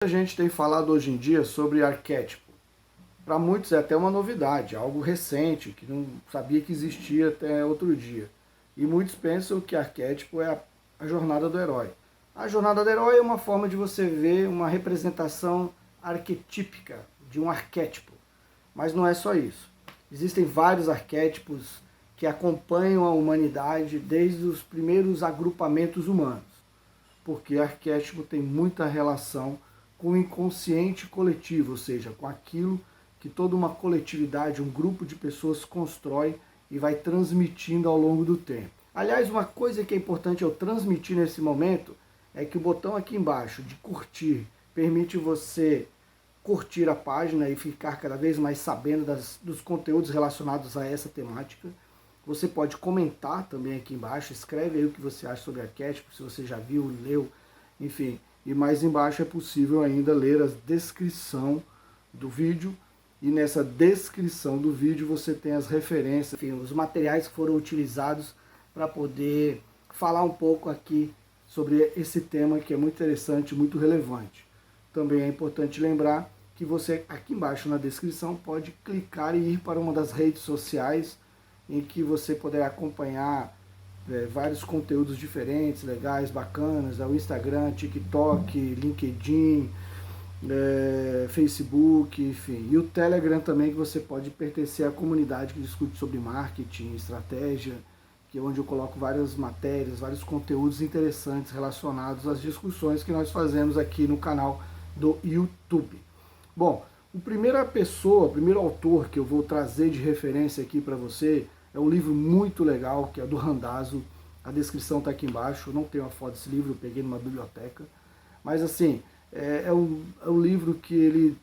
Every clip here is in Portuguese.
A gente tem falado hoje em dia sobre arquétipo. Para muitos é até uma novidade, algo recente, que não sabia que existia até outro dia. E muitos pensam que arquétipo é a jornada do herói. A jornada do herói é uma forma de você ver uma representação arquetípica de um arquétipo. Mas não é só isso. Existem vários arquétipos que acompanham a humanidade desde os primeiros agrupamentos humanos. Porque arquétipo tem muita relação com o inconsciente coletivo, ou seja, com aquilo que toda uma coletividade, um grupo de pessoas constrói e vai transmitindo ao longo do tempo. Aliás, uma coisa que é importante eu transmitir nesse momento é que o botão aqui embaixo de curtir permite você curtir a página e ficar cada vez mais sabendo dos conteúdos relacionados a essa temática. Você pode comentar também aqui embaixo, escreve aí o que você acha sobre arquétipo, se você já viu, leu, enfim. E mais embaixo é possível ainda ler a descrição do vídeo. E nessa descrição do vídeo você tem as referências, enfim, os materiais que foram utilizados para poder falar um pouco aqui sobre esse tema que é muito interessante, muito relevante. Também é importante lembrar que você aqui embaixo na descrição pode clicar e ir para uma das redes sociais em que você poderá acompanhar vários conteúdos diferentes, legais, bacanas, o Instagram, TikTok, LinkedIn, Facebook, enfim. E o Telegram também, que você pode pertencer à comunidade que discute sobre marketing, estratégia, que é onde eu coloco várias matérias, vários conteúdos interessantes relacionados às discussões que nós fazemos aqui no canal do YouTube. Bom, a primeira pessoa, o primeiro autor que eu vou trazer de referência aqui para você é um livro muito legal, que é do Randazzo. A descrição está aqui embaixo. Eu não tenho a foto desse livro, eu peguei numa biblioteca. Mas assim, é um livro que ele...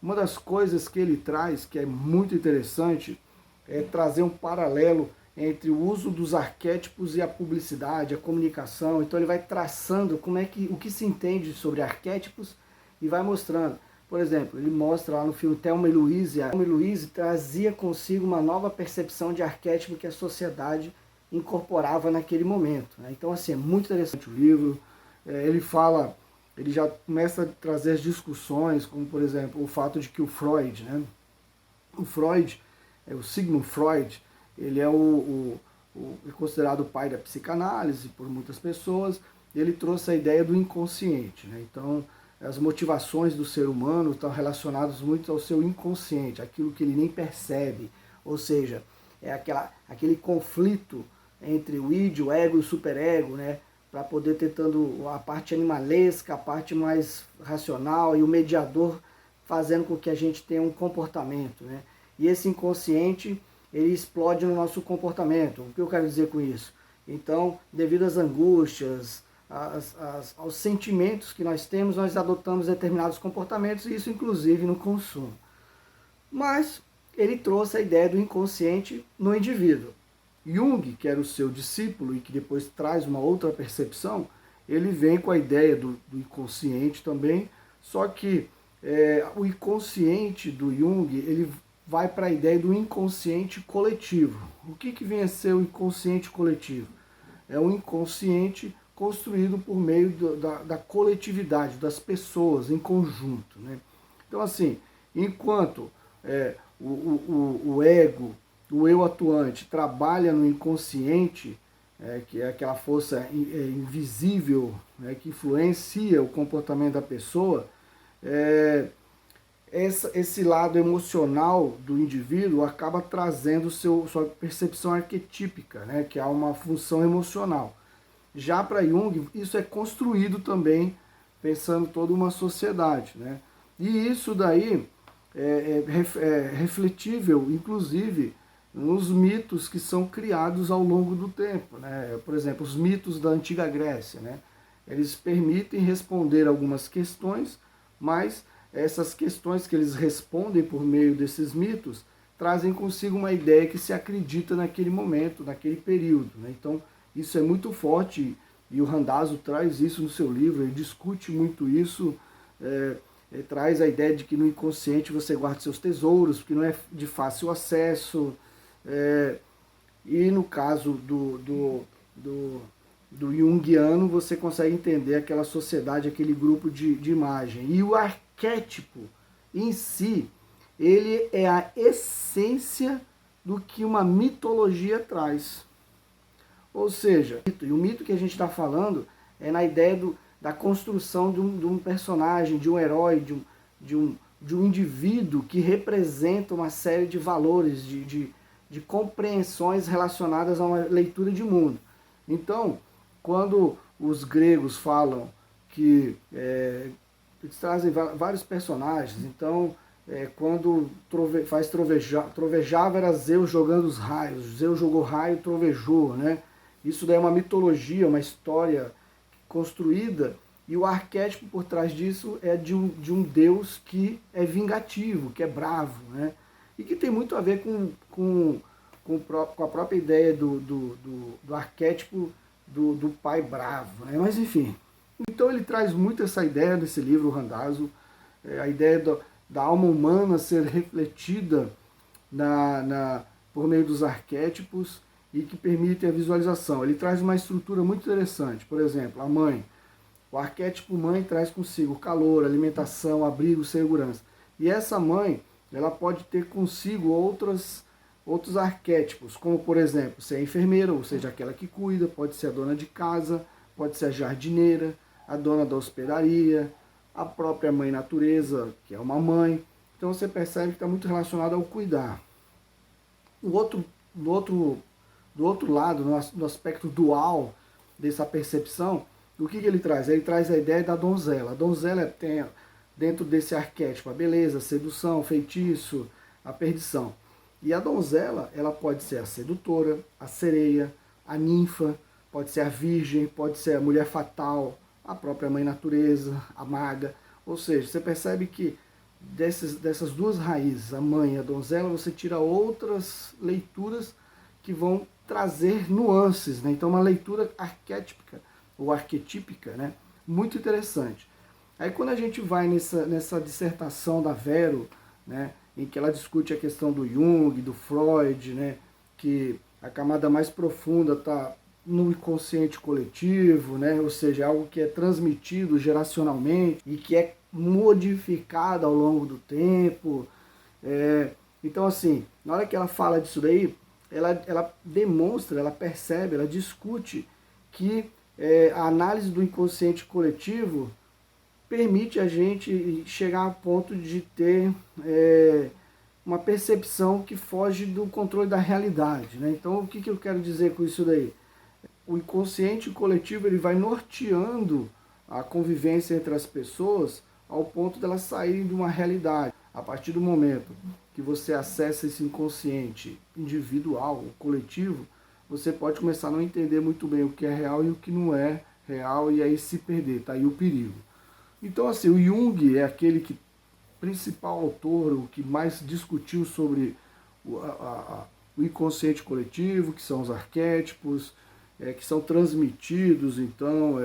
Uma das coisas que ele traz, que é muito interessante, é trazer um paralelo entre o uso dos arquétipos e a publicidade, a comunicação. Então ele vai traçando o que se entende sobre arquétipos e vai mostrando. Por exemplo, ele mostra lá no filme Thelma e Louise, a Thelma e Louise trazia consigo uma nova percepção de arquétipo que a sociedade incorporava naquele momento. Né? Então, assim, é muito interessante o livro. Ele já começa a trazer as discussões, como, por exemplo, o fato de que o Freud, né? O Freud, o Sigmund Freud, ele é considerado o pai da psicanálise por muitas pessoas. Ele trouxe a ideia do inconsciente. Né? Então, as motivações do ser humano estão relacionadas muito ao seu inconsciente, aquilo que ele nem percebe. Ou seja, é aquele conflito entre o id, o ego e o superego, né? Para poder tentando a parte animalesca, a parte mais racional e o mediador fazendo com que a gente tenha um comportamento. Né? E esse inconsciente, ele explode no nosso comportamento. O que eu quero dizer com isso? Então, devido às angústias, aos sentimentos que nós temos, nós adotamos determinados comportamentos, e isso inclusive no consumo. Mas ele trouxe a ideia do inconsciente no indivíduo. Jung, que era o seu discípulo e que depois traz uma outra percepção, ele vem com a ideia do inconsciente também, só que o inconsciente do Jung, ele vai para a ideia do inconsciente coletivo. O que vem a ser o inconsciente coletivo? É um inconsciente construído por meio da coletividade, das pessoas em conjunto. Né? Então, assim, enquanto o ego, o eu atuante, trabalha no inconsciente, que é aquela força invisível, né, que influencia o comportamento da pessoa, esse lado emocional do indivíduo acaba trazendo sua percepção arquetípica, né, que há uma função emocional. Já para Jung, isso é construído também, pensando toda uma sociedade. Né? E isso daí é refletível, inclusive, nos mitos que são criados ao longo do tempo. Né? Por exemplo, os mitos da antiga Grécia. Né? Eles permitem responder algumas questões, mas essas questões que eles respondem por meio desses mitos trazem consigo uma ideia que se acredita naquele momento, naquele período. Né? Então, isso é muito forte, e o Randazzo traz isso no seu livro, ele discute muito isso, ele traz a ideia de que no inconsciente você guarda seus tesouros, porque não é de fácil acesso, e no caso do junguiano, você consegue entender aquela sociedade, aquele grupo de imagem. E o arquétipo em si, ele é a essência do que uma mitologia traz. Ou seja, e o mito que a gente está falando é na ideia da construção de um personagem, de um herói, de um indivíduo que representa uma série de valores, de compreensões relacionadas a uma leitura de mundo. Então, quando os gregos falam que eles trazem vários personagens, então quando trovejava era Zeus jogando os raios, Zeus jogou raio, trovejou, né? Isso daí é uma mitologia, uma história construída, e o arquétipo por trás disso é de um deus que é vingativo, que é bravo, né? E que tem muito a ver com a própria ideia do arquétipo do pai bravo, né? Mas enfim, então ele traz muito essa ideia nesse livro, o Randazzo, a ideia da alma humana ser refletida por meio dos arquétipos e que permitem a visualização. Ele traz uma estrutura muito interessante. Por exemplo, a mãe. O arquétipo mãe traz consigo calor, alimentação, abrigo, segurança. E essa mãe, ela pode ter consigo outros arquétipos, como por exemplo, ser a enfermeira, ou seja, aquela que cuida, pode ser a dona de casa, pode ser a jardineira, a dona da hospedaria, a própria mãe natureza, que é uma mãe. Então você percebe que está muito relacionado ao cuidar. Do outro lado, no aspecto dual dessa percepção, o que ele traz? Ele traz a ideia da donzela. A donzela tem dentro desse arquétipo a beleza, a sedução, o feitiço, a perdição. E a donzela, ela pode ser a sedutora, a sereia, a ninfa, pode ser a virgem, pode ser a mulher fatal, a própria mãe natureza, a maga. Ou seja, você percebe que dessas duas raízes, a mãe e a donzela, você tira outras leituras que vão trazer nuances, né? Então uma leitura arquétipica ou arquetípica, né? Muito interessante. Aí quando a gente vai nessa dissertação da Vero, né, em que ela discute a questão do Jung, do Freud, né, que a camada mais profunda está no inconsciente coletivo, né, ou seja, algo que é transmitido geracionalmente e que é modificado ao longo do tempo. Então assim, na hora que ela fala disso daí, ela demonstra, ela percebe, ela discute que a análise do inconsciente coletivo permite a gente chegar a ponto de ter uma percepção que foge do controle da realidade, né? Então o que eu quero dizer com isso daí? O inconsciente coletivo ele vai norteando a convivência entre as pessoas ao ponto delas saírem de uma realidade. A partir do momento que você acessa esse inconsciente individual, coletivo, você pode começar a não entender muito bem o que é real e o que não é real, e aí se perder, tá aí o perigo. Então assim, o Jung é aquele principal autor, o que mais discutiu sobre o inconsciente coletivo, que são os arquétipos, que são transmitidos então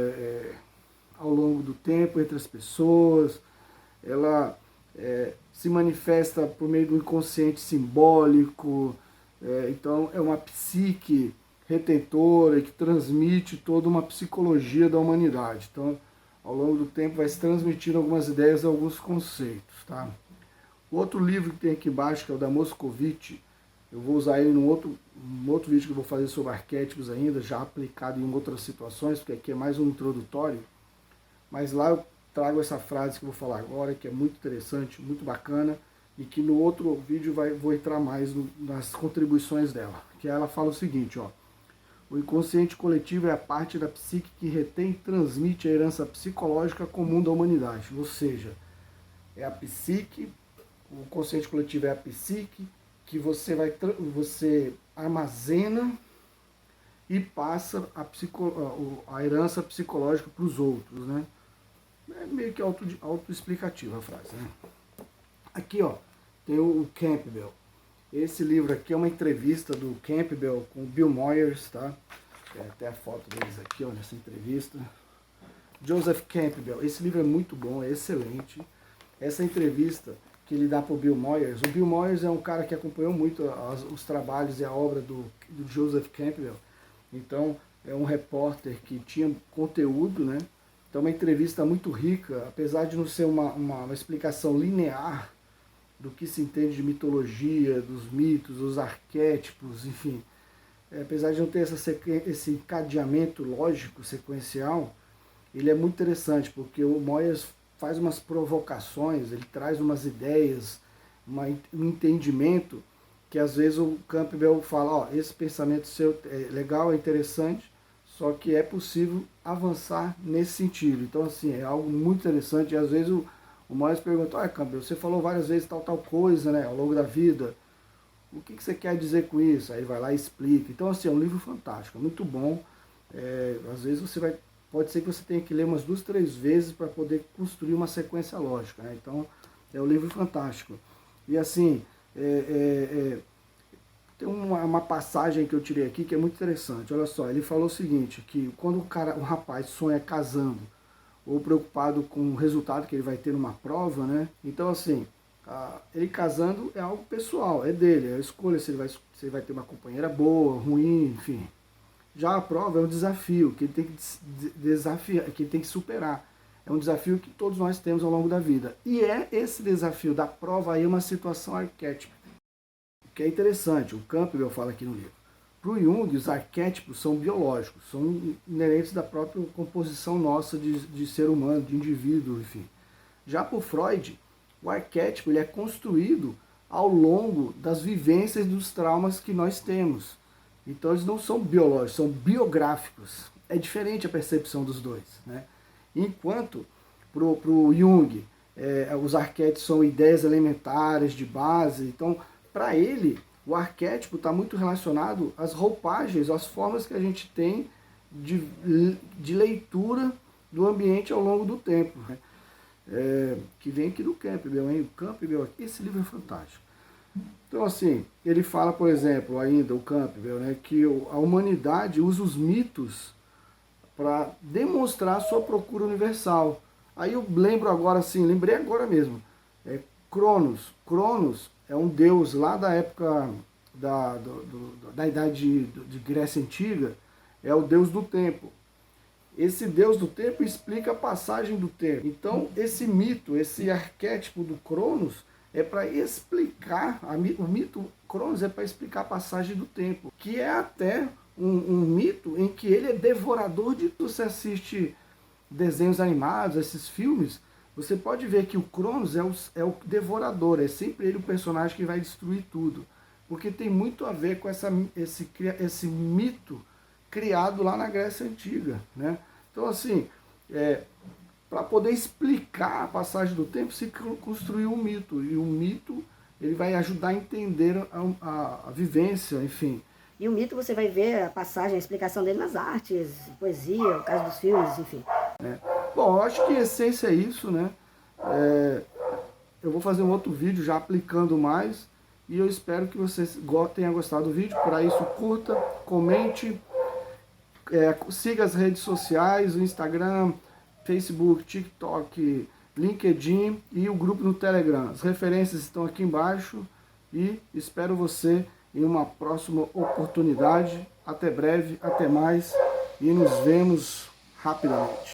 ao longo do tempo entre as pessoas. Ela se manifesta por meio do inconsciente simbólico, então é uma psique retentora que transmite toda uma psicologia da humanidade. Então, ao longo do tempo vai se transmitindo algumas ideias e alguns conceitos. Tá? O outro livro que tem aqui embaixo, que é o da Moscovitch, eu vou usar ele num outro vídeo que eu vou fazer sobre arquétipos ainda, já aplicado em outras situações, porque aqui é mais um introdutório. Mas lá eu trago essa frase que eu vou falar agora, que é muito interessante, muito bacana, e que no outro vídeo vou entrar mais nas contribuições dela. Que ela fala o seguinte, ó: o inconsciente coletivo é a parte da psique que retém e transmite a herança psicológica comum da humanidade. Ou seja, é a psique, o consciente coletivo é a psique que você armazena e passa a herança psicológica para os outros, né? É meio que autoexplicativa a frase, né? Aqui, ó, tem o Campbell. Esse livro aqui é uma entrevista do Campbell com o Bill Moyers, tá? Tem até a foto deles aqui, ó, nessa entrevista. Joseph Campbell. Esse livro é muito bom, é excelente. Essa entrevista que ele dá para o Bill Moyers. O Bill Moyers é um cara que acompanhou muito os trabalhos e a obra do Joseph Campbell. Então, é um repórter que tinha conteúdo, né? Então uma entrevista muito rica, apesar de não ser uma explicação linear do que se entende de mitologia, dos mitos, dos arquétipos, enfim. Apesar de não ter esse encadeamento lógico, sequencial, ele é muito interessante, porque o Moyers faz umas provocações, ele traz umas ideias, um entendimento, que às vezes o Campbell fala, ó, esse pensamento seu é legal, é interessante, só que é possível avançar nesse sentido. Então, assim, é algo muito interessante, e às vezes o Moyers pergunta, olha, Campbell, você falou várias vezes tal coisa, né, ao longo da vida, o que você quer dizer com isso? Aí ele vai lá e explica. Então, assim, é um livro fantástico, é muito bom. Às vezes pode ser que você tenha que ler umas 2, 3 vezes para poder construir uma sequência lógica, né? Então, é um livro fantástico. E assim, tem uma passagem que eu tirei aqui que é muito interessante. Olha só, ele falou o seguinte, que quando o rapaz sonha casando, ou preocupado com o resultado que ele vai ter numa prova, né? Então, assim, ele casando é algo pessoal, é dele, é a escolha se ele vai ter uma companheira boa, ruim, enfim. Já a prova é um desafio que ele tem que desafiar, que ele tem que superar. É um desafio que todos nós temos ao longo da vida. E esse desafio da prova aí uma situação arquétipa, que é interessante, o Campbell fala aqui no livro. Para o Jung, os arquétipos são biológicos, são inerentes da própria composição nossa de ser humano, de indivíduo, enfim. Já para o Freud, o arquétipo ele é construído ao longo das vivências e dos traumas que nós temos. Então eles não são biológicos, são biográficos. É diferente a percepção dos dois, né? Enquanto para o Jung, os arquétipos são ideias elementares, de base. Então, para ele, o arquétipo está muito relacionado às roupagens, às formas que a gente tem de leitura do ambiente ao longo do tempo, né? Que vem aqui do Campbell, hein? O Campbell, esse livro é fantástico. Então, assim, ele fala, por exemplo, ainda, o Campbell, né, que a humanidade usa os mitos para demonstrar a sua procura universal. Aí eu lembro agora, assim, lembrei agora mesmo, Cronos. Cronos é um deus lá da época da idade de Grécia Antiga, é o deus do tempo. Esse deus do tempo explica a passagem do tempo. Então, esse mito, esse arquétipo do Cronos, é para explicar, o mito Cronos é para explicar a passagem do tempo, que é até um mito em que ele é devorador de tudo. Você assiste desenhos animados, esses filmes, você pode ver que o Cronos é o devorador, é sempre ele o personagem que vai destruir tudo, porque tem muito a ver com esse mito criado lá na Grécia Antiga, né? Então, assim, para poder explicar a passagem do tempo, se construiu um mito. E o mito ele vai ajudar a entender a vivência, enfim. E o mito você vai ver a passagem, a explicação dele nas artes, poesia, o caso dos filmes, enfim. Bom, eu acho que a essência é isso, né? Eu vou fazer um outro vídeo já aplicando mais. E eu espero que vocês tenham gostado do vídeo. Para isso, curta, comente, siga as redes sociais, o Instagram, Facebook, TikTok, LinkedIn e o grupo no Telegram. As referências estão aqui embaixo e espero você em uma próxima oportunidade. Até breve, até mais e nos vemos rapidamente.